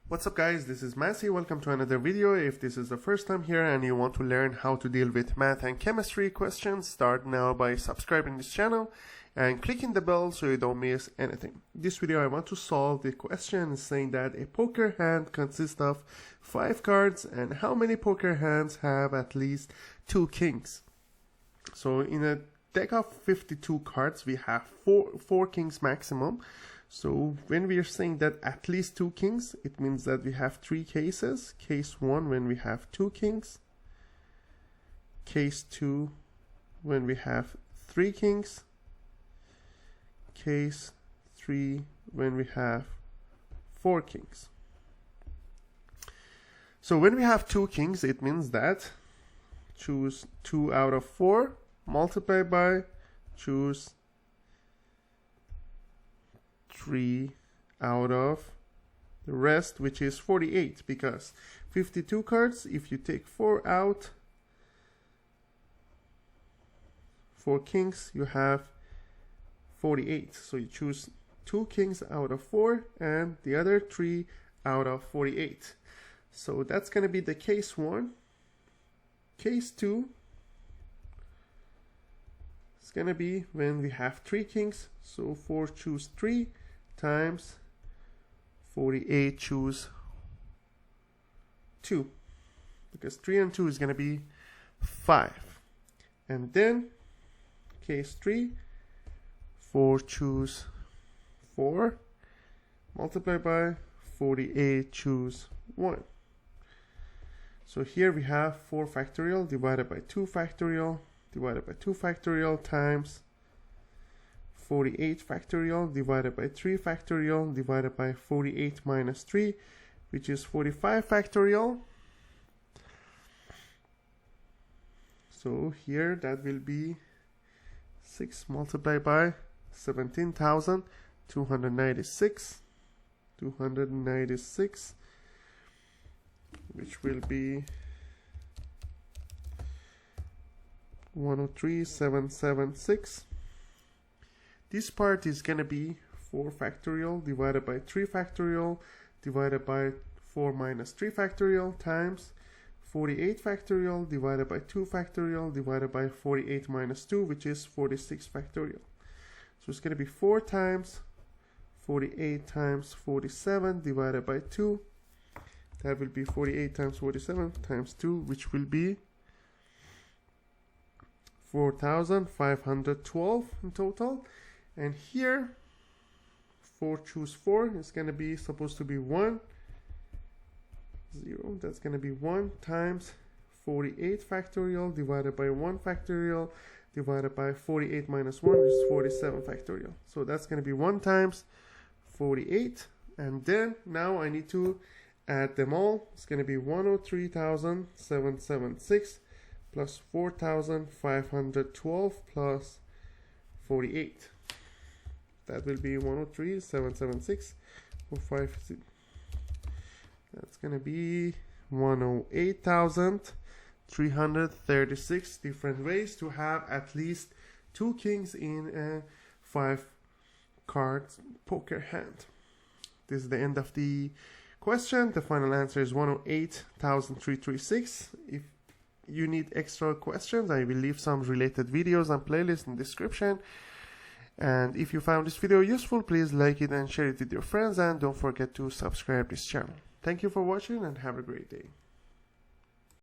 What's up guys, this is Masi. Welcome to another video. If this is the first time here and you want to learn how to deal with math and chemistry questions, start now by subscribing this channel and clicking the bell so you don't miss anything. This video I want to solve the question saying that a poker hand consists of 5 cards and how many poker hands have at least 2 kings. So in a deck of 52 cards we have 4 kings maximum. So when we are saying that at least 2 kings, it means that we have 3 cases. Case 1 when we have 2 kings. Case 2 when we have 3 kings. Case 3 when we have 4 kings. So when we have 2 kings, it means that choose 2 out of 4, multiply by, choose 3 out of the rest, which is 48, because 52 cards, if you take 4 out, 4 kings, you have 48. So you choose 2 kings out of 4 and the other 3 out of 48. So that's going to be the case 1. Case 2 is going to be when we have 3 kings, so 4 choose 3 times 48 choose 2, because 3 and 2 is going to be 5. And then case 3, 4 choose 4, multiply by 48 choose 1. So here we have 4 factorial divided by 2 factorial divided by 2 factorial times 48 factorial divided by 3 factorial divided by 48 minus 3, which is 45 factorial. So here that will be 6 multiplied by 17,296, which will be 103,776. This part is going to be 4 factorial divided by 3 factorial divided by 4 minus 3 factorial times 48 factorial divided by 2 factorial divided by 48 minus 2, which is 46 factorial. So it's going to be 4 times 48 times 47 divided by 2. That will be 48 times 47 times 2, which will be 4,512 in total. And here 4 choose 4 is going to be supposed to be 1 0. That's going to be 1 times 48 factorial divided by 1 factorial divided by 48 minus 1 is 47 factorial. So that's going to be 1 times 48, and then now I need to add them all. It's going to be 103,776 plus 4,512 plus 48. That will be 103,776 for 5. That's going to be 108,336 different ways to have at least 2 kings in a 5 card poker hand. This is the end of the question. The final answer is 108,336. If you need extra questions, I will leave some related videos and playlists in the description. And if you found this video useful, please like it and share it with your friends, and don't forget to subscribe this channel. Thank you for watching and have a great day.